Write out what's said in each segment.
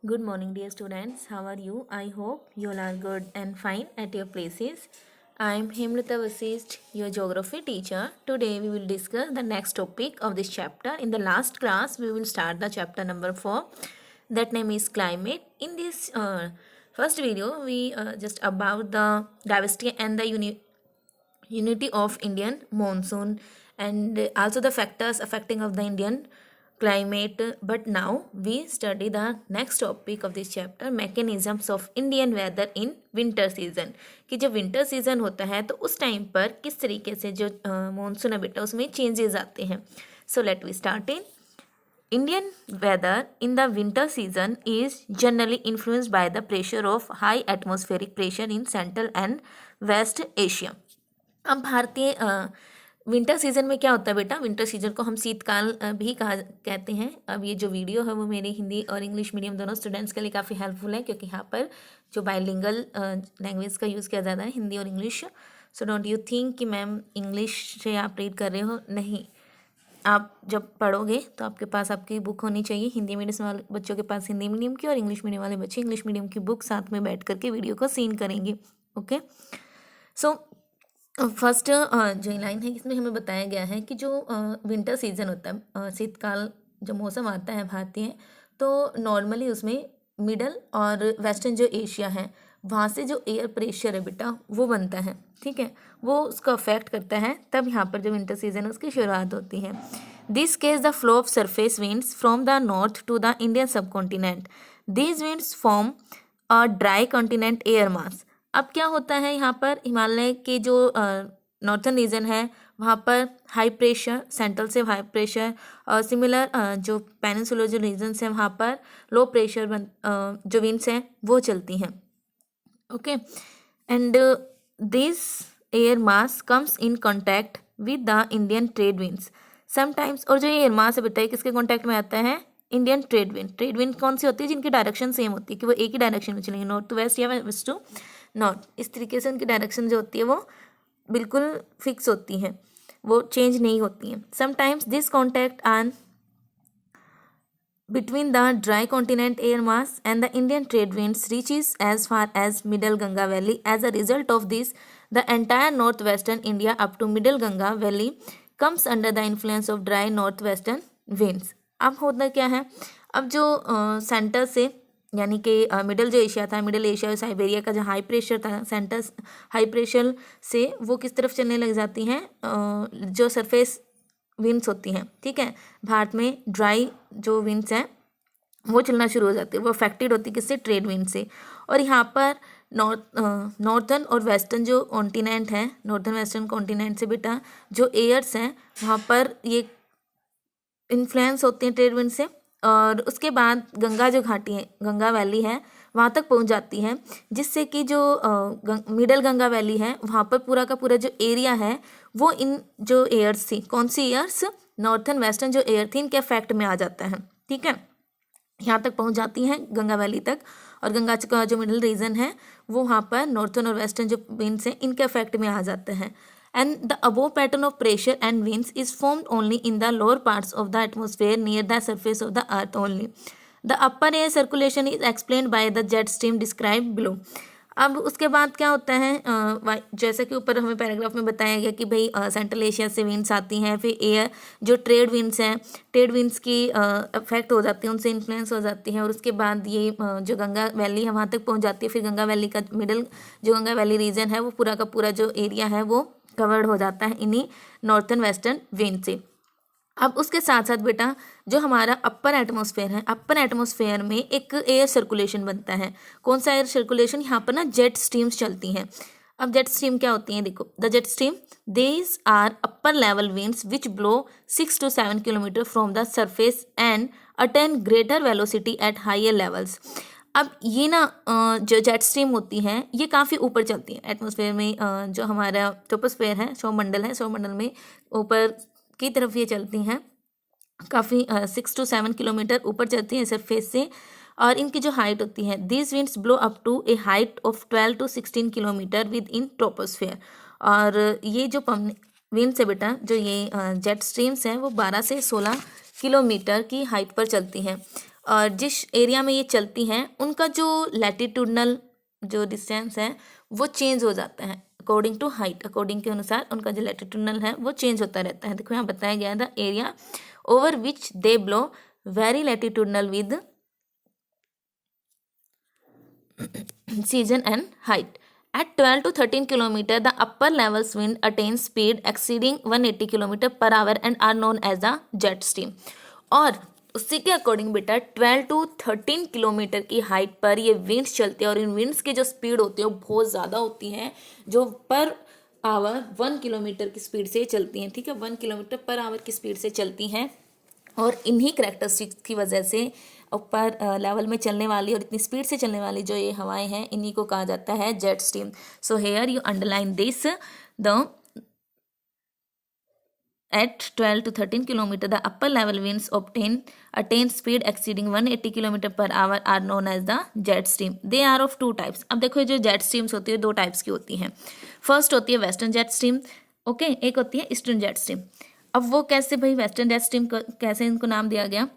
Good morning, dear students. How are you? I hope you all are good and fine at your places. I am Hemlata Vasist, your geography teacher. Today we will discuss the next topic of this chapter. In the last class, we will start the chapter number 4. That name is climate. In this first video, we just about the diversity and the unity of Indian monsoon and also the factors affecting of the Indian climate. But now we study the next topic of this chapter, mechanisms of Indian weather in winter season. कि जब winter season होता है तो उस time पर किस तरीके से जो मॉनसून है बेटा उसमें चेंजेस आते हैं. So let we start in. Indian weather in the winter season is generally influenced by the pressure of high atmospheric pressure in Central and West Asia. अब भारतीय विंटर सीजन में क्या होता है बेटा, विंटर सीजन को हम शीतकाल भी कहते हैं. अब ये जो वीडियो है वो मेरे हिंदी और इंग्लिश मीडियम दोनों स्टूडेंट्स के लिए काफ़ी हेल्पफुल है, क्योंकि यहाँ पर जो बाइलिंगल लैंग्वेज का यूज़ किया जाता है, हिंदी और English. So don't you think कि मैम इंग्लिश से आप रीड कर रहे हो. नहीं, आप जब पढ़ोगे तो आपके पास आपकी बुक होनी चाहिए. हिंदी मीडियम वाले बच्चों के पास हिंदी मीडियम की और इंग्लिश मीडियम वाले बच्चे इंग्लिश मीडियम की बुक साथ में बैठ करके वीडियो को सीन करेंगे. ओके. सो फर्स्ट जो लाइन है इसमें हमें बताया गया है कि जो विंटर सीजन होता है, शीतकाल जो मौसम आता है भारतीय, तो नॉर्मली उसमें मिडल और वेस्टर्न जो एशिया है वहाँ से जो एयर प्रेशर है बेटा वो बनता है. ठीक है, वो उसको अफेक्ट करता है. तब यहाँ पर जो विंटर सीजन है उसकी शुरुआत होती है. This case the flow of surface winds from the north to the Indian subcontinent. These winds form a dry continent air mass. अब क्या होता है, यहाँ पर हिमालय के जो नॉर्थन रीजन है वहाँ पर हाई प्रेशर, सेंट्रल से हाई प्रेशर, और सिमिलर जो पेनिनसुलर जो रीजन्स हैं वहाँ पर लो प्रेशर जो विंड्स हैं वो चलती हैं. Okay. And this air mass comes in contact with the Indian trade winds sometimes. और जो एयर मास है बेटा किसके कॉन्टैक्ट में आता है, Indian trade wind. Trade wind कौन सी होती है, जिनकी डायरेक्शन सेम होती है कि वो एक ही डायरेक्शन में चलेंगे, नॉर्थ टू वेस्ट या वेस्ट टू नॉर्थ. इस तरीके से उनकी डायरेक्शन जो होती है वो बिल्कुल फिक्स होती है, वो चेंज नहीं होती हैं. समटाइम्स दिस कॉन्टैक्ट आन between the dry continent air mass and the Indian trade winds reaches as far as Middle Ganga Valley. As a result of this, the entire northwestern India up to Middle Ganga Valley comes under the influence of dry northwestern winds. अब होता क्या है, अब जो centre से यानी कि middle जो एशिया था, मिडल एशिया और साइबेरिया का जो हाई प्रेशर था, सेंटर हाई प्रेशर से वो किस तरफ चलने लग जाती हैं, जो सरफेस विंड्स होती हैं. ठीक है, भारत में ड्राई जो विंड्स हैं वो चलना शुरू हो जाती है. वो अफेक्टेड होती है किससे, ट्रेड विंड से. और यहाँ पर नॉर्थर्न और वेस्टर्न जो कॉन्टिनेंट है, नॉर्थर्न वेस्टर्न कॉन्टिनेंट से बेटा जो एयर्स हैं वहाँ पर ये इन्फ्लुएंस होते हैं ट्रेड विंड से. और उसके बाद गंगा जो घाटी है, गंगा वैली है, वहाँ तक पहुँच जाती है, जिससे कि जो मिडल गंगा वैली है वहाँ पर पूरा का पूरा जो एरिया है वो इन जो एयर्स थी, कौन सी एयर्स, नॉर्थर्न वेस्टर्न जो एयर थी, इनके इफेक्ट में आ जाता है. ठीक है, यहाँ तक पहुँच जाती हैं गंगा वैली तक. और गंगा का जो मिडल रीजन है वो वहाँ पर नॉर्थर्न और वेस्टर्न जो विंड्स हैं इनके इफेक्ट में आ जाते हैं. And the above pattern of pressure and winds is formed only in the lower parts of the atmosphere near the surface of the earth only. The upper air circulation is explained by the jet stream described below. अब उसके बाद क्या होता है, जैसा कि ऊपर हमें पैराग्राफ में बताया गया कि भाई सेंट्रल एशिया से विंड्स आती हैं, फिर एयर जो ट्रेड विंड्स हैं, ट्रेड विंड्स की अफेक्ट हो जाती है, उनसे इन्फ्लुएंस हो जाती हैं. और उसके बाद ये जो गंगा वैली है वहाँ तक पहुँच जाती है. फिर गंगा वैली का मिडल जो गंगा वैली रीजन है वो पूरा का पूरा जो एरिया है वो कवर्ड हो जाता है इन्हीं नॉर्थर्न वेस्टर्न विंड से. अब उसके साथ साथ बेटा जो हमारा अपर एटमॉस्फेयर है, अपर एटमॉस्फेयर में एक एयर सर्कुलेशन बनता है. कौन सा एयर सर्कुलेशन, यहाँ पर ना जेट स्ट्रीम्स चलती हैं. अब जेट स्ट्रीम क्या होती हैं, देखो, the jet stream these are upper level winds which blow 6 to 7 kilometre from the surface and attain greater velocity at higher levels. अब ये ना जो जेट स्ट्रीम होती हैं ये काफ़ी ऊपर चलती हैं एटमॉस्फेयर में. जो हमारा ट्रोपोस्फेयर है, सौरमंडल है, सौरमंडल में ऊपर की तरफ ये चलती हैं, काफ़ी 6 to 7 किलोमीटर ऊपर चलती हैं सरफेस से. और इनकी जो हाइट होती है, these winds blow up to a height of 12 to 16 kilometre within troposphere. और ये जो विंड्स है बेटा, जो ये जेट स्ट्रीम्स हैं वो 12 से 16 किलोमीटर की हाइट पर चलती हैं. और जिस एरिया में ये चलती हैं उनका जो लैटिट्यूडनल जो डिस्टेंस है वो चेंज हो जाता है अकॉर्डिंग टू हाइट, अकॉर्डिंग के अनुसार उनका जो लैटिट्यूडनल है वो चेंज होता रहता है। देखो यहाँ बताया गया है the area over which they blow very latitudinal with season and height. At 12 to 13 km, the upper levels wind attains speed exceeding 180 km per hour and are known as the jet stream. और उसी के according बेटा 12 to 13 kilometre की height पर ये winds चलती है और इन विंड्स की जो स्पीड होती है वो बहुत ज़्यादा होती है, जो पर आवर 1 किलोमीटर की स्पीड से चलती हैं। ठीक है, 1 किलोमीटर पर आवर की स्पीड से चलती हैं और इन्हीं करेक्टरिस्टिक्स की वजह से ऊपर लेवल में चलने वाली और इतनी स्पीड से चलने वाली जो ये हवाएं हैं इन्हीं को कहा जाता है jet stream. So here you underline this the at 12 to 13 km the upper level winds attain speed exceeding 180 km per hour are known as the jet stream. They are of two types. अब देखो जो jet streams होती है दो types की होती हैं। First होती है वेस्टर्न जेट स्ट्रीम, ओके, एक होती है ईस्टर्न जेट स्ट्रीम। अब वो कैसे भाई, वेस्टर्न जेट स्ट्रीम कैसे इनको नाम दिया गया?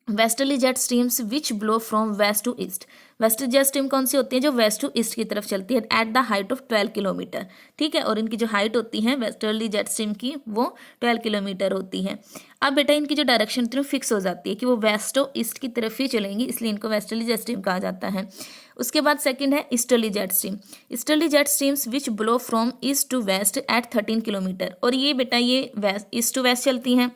Westerly jet streams which blow from west to east. Western jet stream कौन सी होती है? जो वेस्ट टू ईस्ट की तरफ चलती है at the height of 12 kilometre. ठीक है, और इनकी जो हाइट होती है वेस्टर्ली जेट स्ट्रीम की वो 12 किलोमीटर होती है। अब बेटा इनकी जो डायरेक्शन थी फिक्स हो जाती है कि वो वेस्ट टू ईस्ट की तरफ ही चलेंगी, इसलिए इनको वेस्टर्ली जेट स्ट्रीम कहा जाता है। उसके बाद सेकंड है easterly jet stream. Easterly jet streams which blow from east to west at 13 kilometre. और ये बेटा ये वेस्ट ईस्ट टू वेस्ट चलती हैं।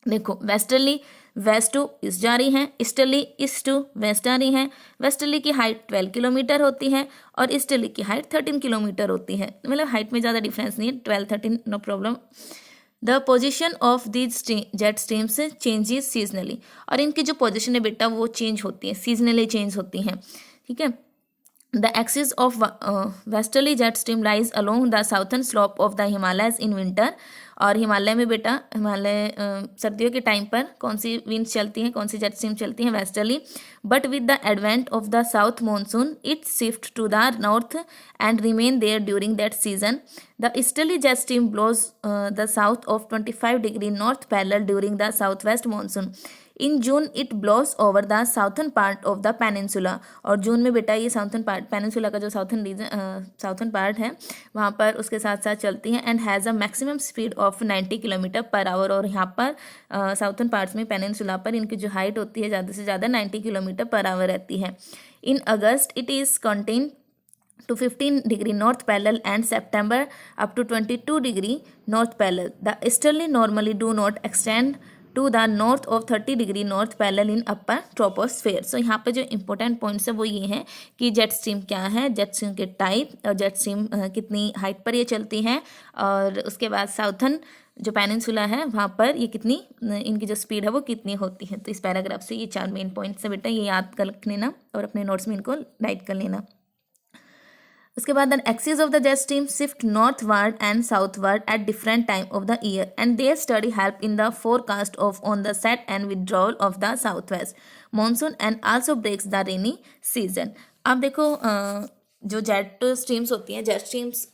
देखो वेस्टर्ली वेस्ट टू ईस्ट जा रही हैं, ईस्टर्ली ईस्ट टू वेस्ट जा रही हैं। वेस्टर्ली की हाइट 12 किलोमीटर होती है और ईस्टर्ली की हाइट 13 किलोमीटर होती है। मतलब हाइट में ज़्यादा डिफरेंस नहीं है, 12-13 no problem. The position of these jet streams changes seasonally. और इनकी जो पोजिशन है बेटा वो चेंज होती है, सीजनली चेंज होती हैं। ठीक है, The axis of westerly jet stream lies along the southern slope of the Himalayas in winter. और हिमालय में बेटा हिमालय सर्दियों के टाइम पर कौन सी विंड चलती हैं, कौन सी जेट स्ट्रीम चलती हैं? Westerly. But with the advent of the south monsoon it shift to the north and remain there during that season. The easterly jet stream blows the south of 25 degree north parallel during the south west monsoon. In June it blows over the southern part of the peninsula. और जून में बेटा ये southern part, peninsula का जो southern reason southern part है वहाँ पर उसके साथ साथ चलती हैं and has a maximum speed of 90 kilometre per hour. और यहाँ पर साउथर्न पार्ट्स में पेनिनसुला पर इनकी जो हाइट होती है ज़्यादा से ज़्यादा 90 किलोमीटर पर आवर रहती है। In August it is contain to 15 degree north parallel and September up to 22 degree north parallel. The easterly normally do not extend to the north of 30 degree north parallel in upper troposphere. So यहाँ पे जो important points है वो ये हैं कि jet stream क्या है, जेट स्ट्रीम के टाइप और जेट स्ट्रीम कितनी हाइट पर ये चलती हैं, और उसके बाद साउथर्न जो पेनिनसुला है वहाँ पर ये कितनी इनकी जो स्पीड है वो कितनी होती है। तो इस पैराग्राफ से ये 4 मेन पॉइंट्स है बेटा, ये याद कर लेना और अपने नोट्स में इनको राइट कर लेना। उसके बाद the axis of the jet stream shift northward and southward at different time of the year and their study help in the forecast of on the set and withdrawal of the south west monsoon and also breaks the rainy season. अब देखो जो jet streams होती हैं, jet streams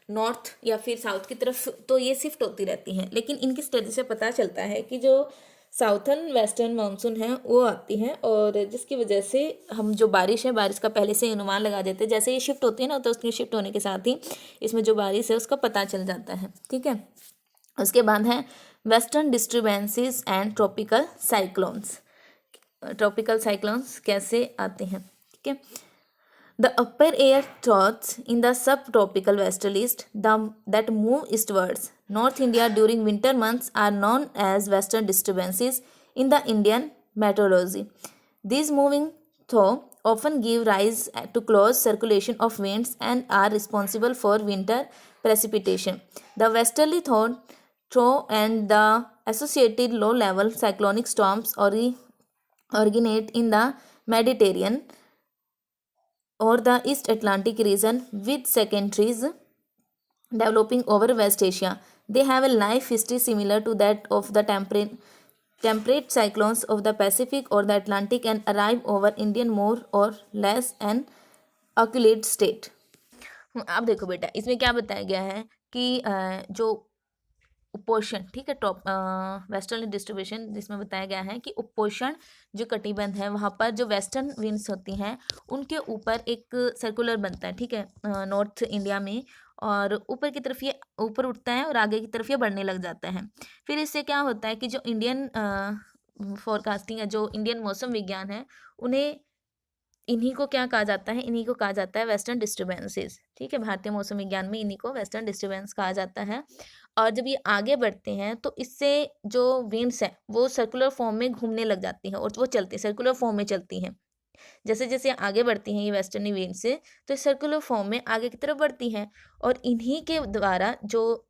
north या फिर south की तरफ तो ये शिफ्ट होती रहती हैं, लेकिन इनकी स्टडी से पता चलता है कि जो साउथर्न वेस्टर्न मानसून है वो आती हैं और जिसकी वजह से हम जो बारिश है बारिश का पहले से अनुमान लगा देते हैं। जैसे ये शिफ्ट होती है ना तो उसके शिफ्ट होने के साथ ही इसमें जो बारिश है उसका पता चल जाता है। ठीक है, उसके बाद है western disturbances and tropical cyclones. Tropical cyclones कैसे आते हैं? ठीक है, the upper air troughs in the subtropical westerlies that move eastwards North India during winter months are known as western disturbances in the Indian meteorology. These moving trough often give rise to close circulation of winds and are responsible for winter precipitation. The westerly trough and the associated low-level cyclonic storms originate in the Mediterranean or the East Atlantic region with secondaries developing over West Asia. They have a life history similar to that of the temperate cyclones of the Pacific or the Atlantic and arrive over Indian more or less an accurate state. अब देखो बेटा इसमें क्या बताया गया है कि जो उपोषण, ठीक है, टॉप वेस्टर्न डिस्ट्रीब्यूशन, जिसमें बताया गया है कि उपोषण जो कटिबंध है वहाँ पर जो वेस्टर्न विंड्स होती हैं उनके ऊपर एक सर्कुलर बनता है, ठीक है, नॉर्थ इंडिया में, और ऊपर की तरफ ये ऊपर उठता है और आगे की तरफ ये बढ़ने लग जाता है। फिर इससे क्या होता है कि जो इंडियन फोरकास्टिंग है, जो इंडियन मौसम विज्ञान है, उन्हें इन्हीं को क्या कहा जाता है, इन्हीं को कहा जाता है वेस्टर्न डिस्टर्बेंसेस, ठीक है, भारतीय मौसम विज्ञान में इन्हीं को वेस्टर्न डिस्टर्बेंस कहा जाता है। और जब ये आगे बढ़ते हैं तो इससे जो विंड्स है वो सर्कुलर फॉर्म में घूमने लग जाती हैं और वो चलती है, सर्कुलर फॉर्म में चलती हैं। जैसे जैसे आगे बढ़ती हैं ये वेस्टर्नी विंड से, तो सर्कुलर फॉर्म में आगे की तरफ बढ़ती हैं, और इन्हीं के द्वारा जो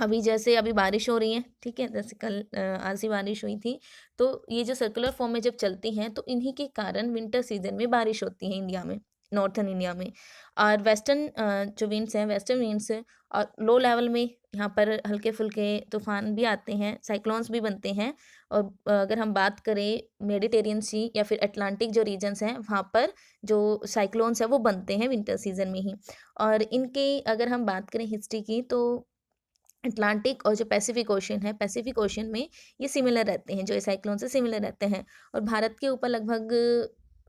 अभी जैसे अभी बारिश हो रही है, ठीक है, जैसे कल आज ही बारिश हुई थी, तो ये जो सर्कुलर फॉर्म में जब चलती हैं तो इन्हीं के कारण विंटर सीजन में बारिश होती है इंडिया में, नॉर्थन इंडिया में। और वेस्टर्न जो विंड्स हैं, वेस्टर्न विंड्स और लो लेवल में यहाँ पर हल्के फुल्के तूफान भी आते हैं, साइक्लोन्स भी बनते हैं। और अगर हम बात करें मेडिटेरियन सी या फिर अटलांटिक जो रीजन्स हैं, वहाँ पर जो साइक्लोन्स हैं वो बनते हैं विंटर सीजन में ही। और इनके अगर हम बात करें हिस्ट्री की, तो अटलांटिक और जो पैसिफिक ओशन है, पैसिफिक ओशन में ये सिमिलर रहते हैं, जो साइक्लोन से सिमिलर रहते हैं, और भारत के ऊपर लगभग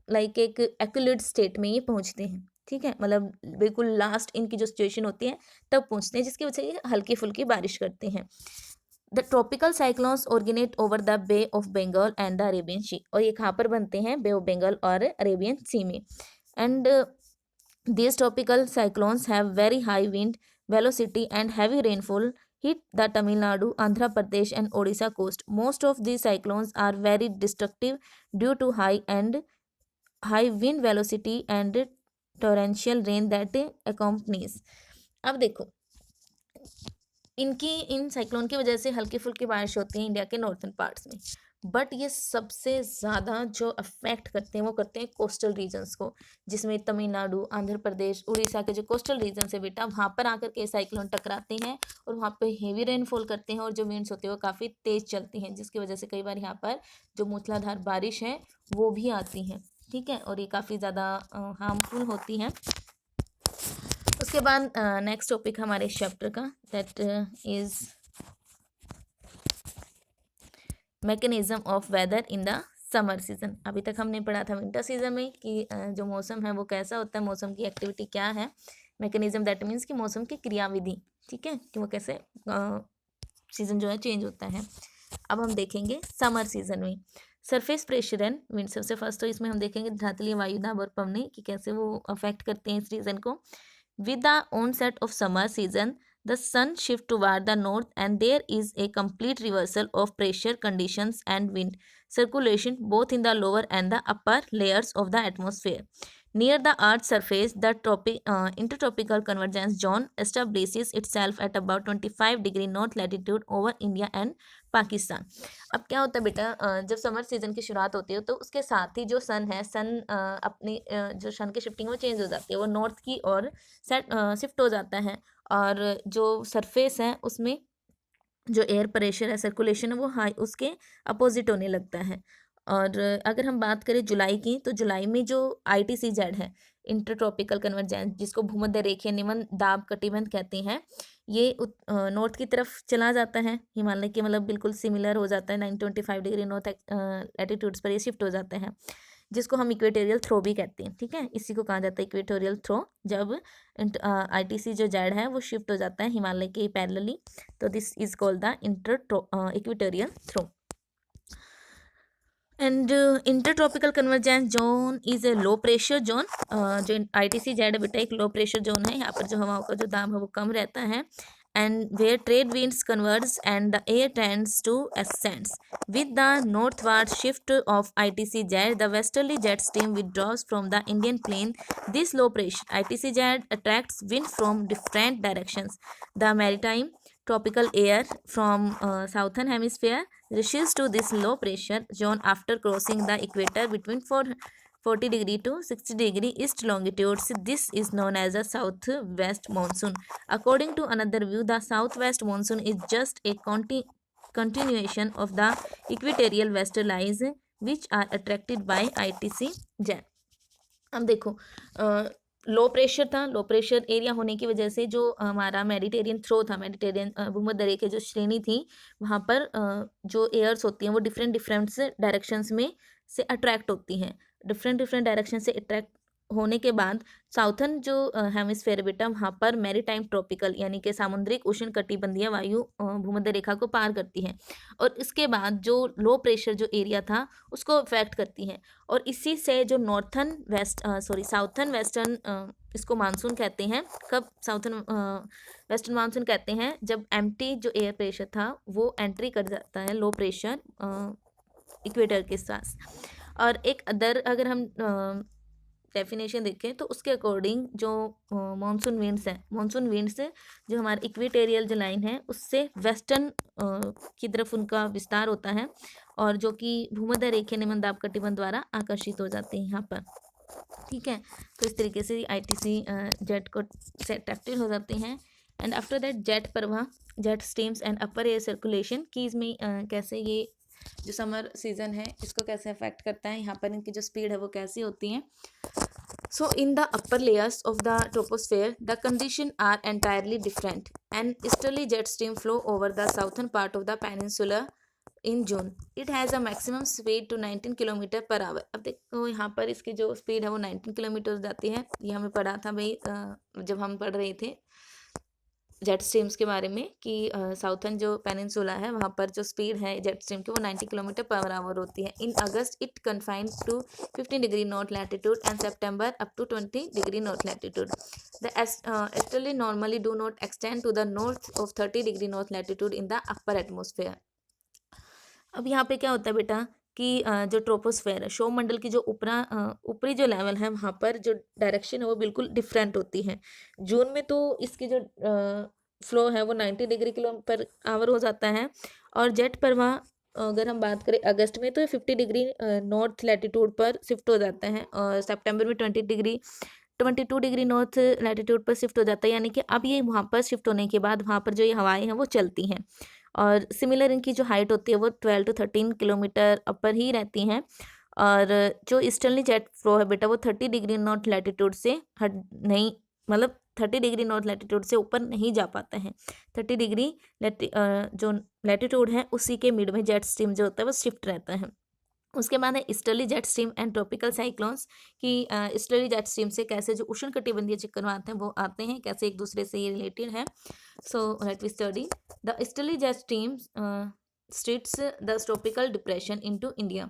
लाइक एक एक्यूलेट स्टेट में ये पहुंचते हैं, ठीक है, मतलब बिल्कुल लास्ट इनकी जो सिचुएशन होती है तब पहुंचते हैं, जिसकी वजह से ये हल्की फुल्की बारिश करते हैं। The tropical cyclones originate over the bay of Bengal and the Arabian sea, और ये कहाँ पर बनते हैं, बे ऑफ बंगाल और अरेबियन सी में। And these tropical cyclones have very high wind velocity and heavy rainfall hit the Tamil Nadu, Andhra Pradesh and Odisha coast. Most of these cyclones are very destructive due to high wind velocity and torrential rain that accompanies. अब देखो, इन cyclone की वजह से हल्की फुल्की बारिश होती है इंडिया के नॉर्थन पार्ट्स में, बट ये सबसे ज़्यादा जो अफेक्ट करते हैं वो करते हैं कोस्टल रीजन्स को, जिसमें तमिलनाडु, आंध्र प्रदेश, उड़ीसा के जो कोस्टल रीजन्स है बेटा, वहाँ पर आकर के साइक्लोन टकराते हैं और वहाँ पे हेवी रेनफॉल करते हैं, और जो विंड्स होती है वो काफ़ी तेज़ चलती हैं, जिसकी वजह से कई बार यहाँ पर जो मूसलाधार बारिश है वो भी आती हैं, ठीक है, और ये काफ़ी ज़्यादा हार्मफुल होती हैं। उसके बाद नेक्स्ट टॉपिक हमारे चैप्टर का, that is mechanism of weather in the summer season. अभी तक हमने पढ़ा था विंटर सीजन में कि जो मौसम है वो कैसा होता है, मौसम की एक्टिविटी क्या है। मैकेनिज्म दैट मीन्स कि मौसम की क्रियाविधि, ठीक है, कि वो कैसे सीजन जो है चेंज होता है। अब हम देखेंगे समर सीजन में सरफेस प्रेशर एंड विंड। सबसे फर्स्ट तो इसमें हम देखेंगे धरातलीय वायुदाब और पवनें कि कैसे वो अफेक्ट करते हैं इस रीजन को। With the onset of summer season, the sun shifts toward the north and there is a complete reversal of pressure conditions and wind circulation both in the lower and the upper layers of the atmosphere. Near the Earth's surface, the intertropical convergence zone establishes itself at about 25 degree north latitude over India and Pakistan. अब क्या होता है बेटा, जब summer season की शुरुआत होती है तो उसके साथ ही जो सन है, अपनी जो सन की शिफ्टिंग वो चेंज हो जाती है, वो नॉर्थ की ओर शिफ्ट हो जाता है, और जो सरफेस है उसमें जो एयर प्रेशर है, सर्कुलेशन है, वो हाई उसके अपोजिट होने लगता है। और अगर हम बात करें जुलाई की, तो जुलाई में जो ITCZ है, इंटरट्रॉपिकल कन्वर्जेंस, जिसको भूमध्य रेखीय निम्न दाब कटिबंध कहते हैं, ये नॉर्थ की तरफ चला जाता है, हिमालय के मतलब बिल्कुल सिमिलर हो जाता है, 925 डिग्री नॉर्थ एटीट्यूड्स पर ये शिफ्ट हो जाता है, जिसको हम इक्वेटोरियल थ्रो भी कहते हैं, ठीक है, इसी को कहा जाता है इक्वेटोरियल थ्रो। जब ITCZ है वो शिफ्ट हो जाता है हिमालय के पैरेलली, तो this is called the equatorial trough. And intertropical convergence zone is a low pressure zone. जो ITCZ है बेटा एक लो प्रेशर जोन है, यहाँ पर जो हवाओं का जो दाब है वो कम रहता है, and where trade winds converge and the air tends to ascends. With the northward shift of ITCZ, the westerly jet stream withdraws from the Indian plain. This low pressure ITCZ attracts wind from different directions. The maritime tropical air from southern hemisphere rushes to this low pressure zone after crossing the equator between 40 degree to 60 degree east longitudes. This is known as a southwest monsoon. According to another view, the southwest monsoon is just a continuation of the equatorial westerlies which are attracted by ITCZ. अब देखो low pressure था, low pressure area होने की वजह से जो हमारा Mediterranean throw था, मेडिटेरियन भूमध्य की जो श्रेणी थी, वहाँ पर जो एयर्स होती हैं वो डिफरेंट डिफरेंट डायरेक्शंस में से अट्रैक्ट होती हैं। डिफरेंट डिफरेंट डायरेक्शन से अट्रैक्ट होने के बाद साउथर्न जो हेमिस्फेयर बेटा, वहाँ पर मैरीटाइम ट्रॉपिकल यानी कि सामुद्रिक उष्ण कटिबंधीय वायु भूमध्य रेखा को पार करती है, और इसके बाद जो लो प्रेशर जो एरिया था उसको अफेक्ट करती है, और इसी से जो साउथर्न वेस्टर्न इसको मानसून कहते हैं। कब साउथर्न वेस्टर्न मानसून कहते हैं? जब एम्प्टी जो एयर प्रेशर था वो एंट्री कर जाता है लो प्रेशर इक्वेटर के साथ। और एक अदर अगर हम डेफिनेशन देखें तो उसके अकॉर्डिंग जो मानसून विंड्स जो हमारे इक्वेटोरियल जो लाइन है उससे वेस्टर्न की तरफ उनका विस्तार होता है, और जो कि भूमध्य रेखीय निम्नदाब कटिबंध द्वारा आकर्षित हो जाते हैं यहाँ पर। ठीक है, तो इस तरीके से ITC जेट को से अट्रैक्टेड हो जाते हैं। एंड आफ्टर दैट जेट प्रवाह, jet streams and upper air circulation की इसमें कैसे ये जो समर सीजन है इसको कैसे अफेक्ट करता है, यहाँ पर इनकी जो स्पीड है वो कैसी होती है। So in the upper layers of the troposphere, the conditions are entirely different. An easterly jet stream flow over the southern part of the peninsula in June. It has a maximum speed to 19 kilometre per hour. अब देखो यहाँ पर इसकी जो speed है वो 19 kilometre जाती है। ये हमें पढ़ा था भाई जब हम पढ़ रहे थे जेट स्ट्रीम्स के बारे में कि साउथर्न जो पेनिनसुला है वहाँ पर जो स्पीड है जेट स्ट्रीम की वो 90 किलोमीटर पर आवर होती है। In August it confined to 15 degree north latitude and September up to 20 degree north latitude. The easterly normally do not extend to the north of 30 degree north latitude in the upper atmosphere. अब यहाँ पे क्या होता है बेटा कि जो troposphere है, शोमंडल की जो ऊपरी जो लेवल है वहाँ पर जो डायरेक्शन है वो बिल्कुल डिफरेंट होती है। जून में तो इसकी जो फ्लो है वो 90 डिग्री किलोमीटर पर आवर हो जाता है, और जेट प्रवाह अगर हम बात करें अगस्त में तो ये 50 डिग्री नॉर्थ लैटिट्यूड पर शिफ्ट हो जाता है, और सितंबर में 22 डिग्री नॉर्थ लैटिट्यूड पर शिफ्ट हो जाता है। यानी कि अब ये वहाँ पर शिफ्ट होने के बाद वहाँ पर जो ये हवाएं हैं वो चलती हैं, और सिमिलर इनकी जो हाइट होती है वो 12 to 13 किलोमीटर अपर ही रहती हैं। और जो ईस्टर्ली जेट फ्लो है बेटा वो 30 डिग्री नॉर्थ लैटिट्यूड से हट नहीं, मतलब 30 डिग्री नॉर्थ लैटिट्यूड से ऊपर नहीं जा पाता है। 30 डिग्री जो लैटिट्यूड है उसी के मिड में जेट स्ट्रीम जो होता है वो शिफ्ट रहता है। उसके बाद है easterly jet stream and tropical cyclones कि ईस्टर्ली जेट स्ट्रीम से कैसे जो उष्ण कटिबंधीय चक्रवात हैं वो आते हैं, कैसे एक दूसरे से ये रिलेटेड है। So let we study the easterly jet stream streets the tropical depression into India.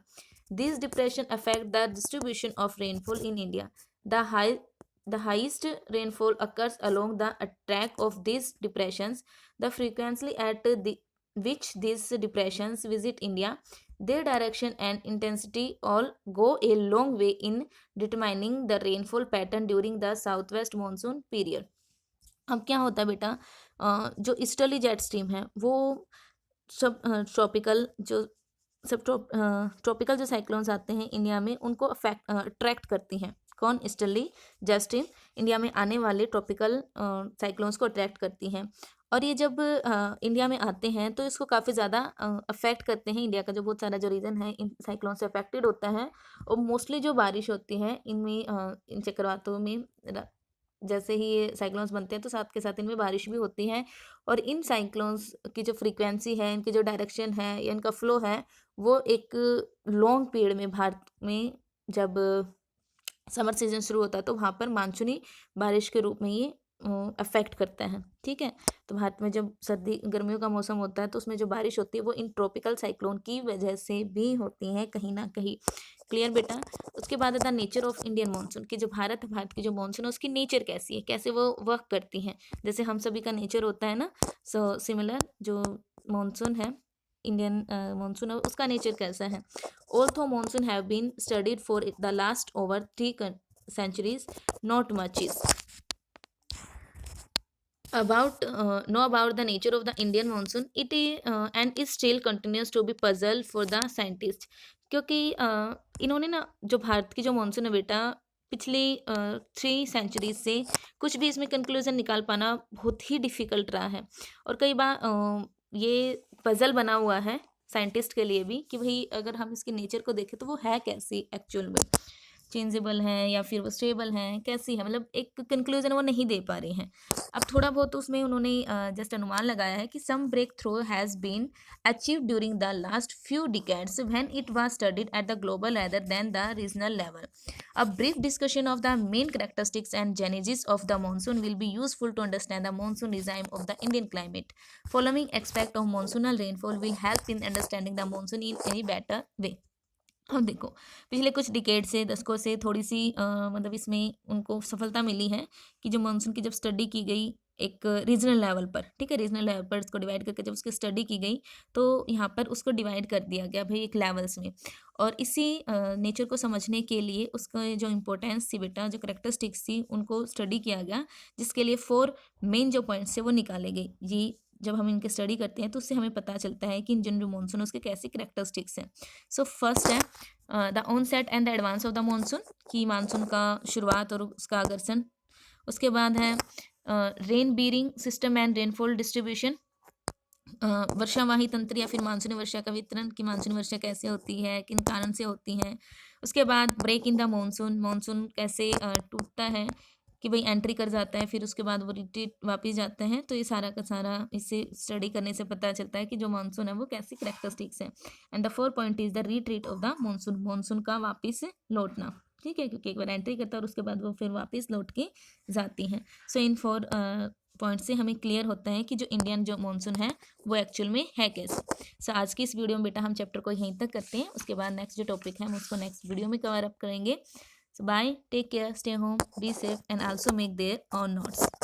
This depression affect the distribution of rainfall in India. The highest rainfall occurs along the track of these depressions. The frequency at which these depressions visit India, their direction and intensity all go a long way in determining the rainfall pattern during the southwest monsoon period. अब क्या होता है बेटा, जो easterly jet stream है वो सब tropical जो साइक्लोन्स आते हैं इंडिया में उनको अट्रैक्ट करती हैं। कौन? ईस्टर्ली जेट स्ट्रीम इंडिया में आने वाले ट्रॉपिकल साइक्लोन्स को अट्रैक्ट करती हैं, और ये जब इंडिया में आते हैं तो इसको काफ़ी ज़्यादा अफेक्ट करते हैं। इंडिया का जो बहुत सारा जो रीजन है इन साइक्लोन से अफेक्टेड होता है, और मोस्टली जो बारिश होती है इनमें इन चक्रवातों में जैसे ही ये साइक्लोन्स बनते हैं तो साथ के साथ इनमें बारिश भी होती है, और इन साइक्लोन्स की जो फ्रीक्वेंसी है, इनकी जो डायरेक्शन है या इनका फ्लो है वो एक लॉन्ग पीरियड में भारत में जब समर सीजन शुरू होता है तो वहाँ पर मानसूनी बारिश के रूप में ये अफेक्ट करता है। ठीक है, तो भारत में जब गर्मियों का मौसम होता है तो उसमें जो बारिश होती है वो इन ट्रॉपिकल साइक्लोन की वजह से भी होती है कहीं ना कहीं। क्लियर बेटा? उसके बाद आता है नेचर ऑफ इंडियन मानसून की जो भारत की जो मानसून है उसकी नेचर कैसी है, कैसे वो वर्क करती है। जैसे हम सभी का नेचर होता है ना, सो सिमिलर जो मानसून है इंडियन मानसून है उसका नेचर कैसा है। Although monsoon have been studied for the last over 3 centuries, not much is know about the nature of the Indian monsoon. And it still continues to be puzzle for the scientists, क्योंकि इन्होंने ना जो भारत की जो monsoon है बेटा पिछली 3 centuries से कुछ भी इसमें कंक्लूजन निकाल पाना बहुत ही डिफ़िकल्ट रहा है, और कई बार ये पजल बना हुआ है साइंटिस्ट के लिए भी कि भाई अगर हम इसके नेचर को देखें तो वो है कैसी एक्चुअल में। चेंजेबल है या फिर वो स्टेबल है, कैसी है, मतलब एक कंक्लूजन वो नहीं दे पा रहे हैं। अब थोड़ा बहुत उसमें उन्होंने जस्ट अनुमान लगाया है कि some breakthrough has been achieved during the last few decades when it was studied at the global rather than the regional level. A brief discussion of the main characteristics and genesis of the monsoon will be useful to understand the monsoon regime of the Indian climate. Following aspect of monsoonal rainfall will help in understanding the monsoon in a better way. अब देखो, पिछले कुछ decade से, दशकों से थोड़ी सी मतलब इसमें उनको सफलता मिली है कि जो मानसून की जब स्टडी की गई एक रीजनल लेवल पर, ठीक है, रीजनल लेवल पर इसको डिवाइड करके जब उसकी स्टडी की गई तो यहाँ पर उसको डिवाइड कर दिया गया भाई एक लेवल्स में, और इसी नेचर को समझने के लिए उसका जो इम्पोर्टेंस थी बेटा, जो करेक्टरिस्टिक्स थी, उनको स्टडी किया गया, जिसके लिए 4 मेन जो पॉइंट्स थे वो निकाले गए। ये जब हम इनके स्टडी करते हैं तो उससे हमें पता चलता है कि इन जो मानसून उसके कैसी करेक्टरिस्टिक्स हैं। सो फर्स्ट है the onset and the advance of the monsoon, कि मानसून का शुरुआत और उसका आकर्षण। उसके बाद है rain bearing system and rainfall distribution, वर्षावाही तंत्र या फिर मानसूनी वर्षा का वितरण, कि मानसूनी वर्षा कैसे होती है, किन कारण से होती है। उसके बाद break in the monsoon, monsoon कैसे टूटता है, कि भाई एंट्री कर जाता है फिर उसके बाद वो रिट्रीट वापस जाते हैं। तो ये सारा का सारा इससे स्टडी करने से पता चलता है कि जो मानसून है वो कैसी करेक्टरिस्टिक्स है। And the 4 point is the retreat of the monsoon, monsoon का वापस लौटना, ठीक है, क्योंकि एक बार एंट्री करता है और उसके बाद वो फिर वापस लौट के जाती हैं। सो इन 4 पॉइंट से हमें क्लियर होता है कि जो इंडियन जो मानसून है वो एक्चुअल में है कैसे। सो आज की इस वीडियो में बेटा हम चैप्टर को यहीं तक करते हैं, उसके बाद नेक्स्ट जो टॉपिक है हम उसको नेक्स्ट वीडियो में कवर अप करेंगे। So bye, take care, stay home, be safe and also make their own notes.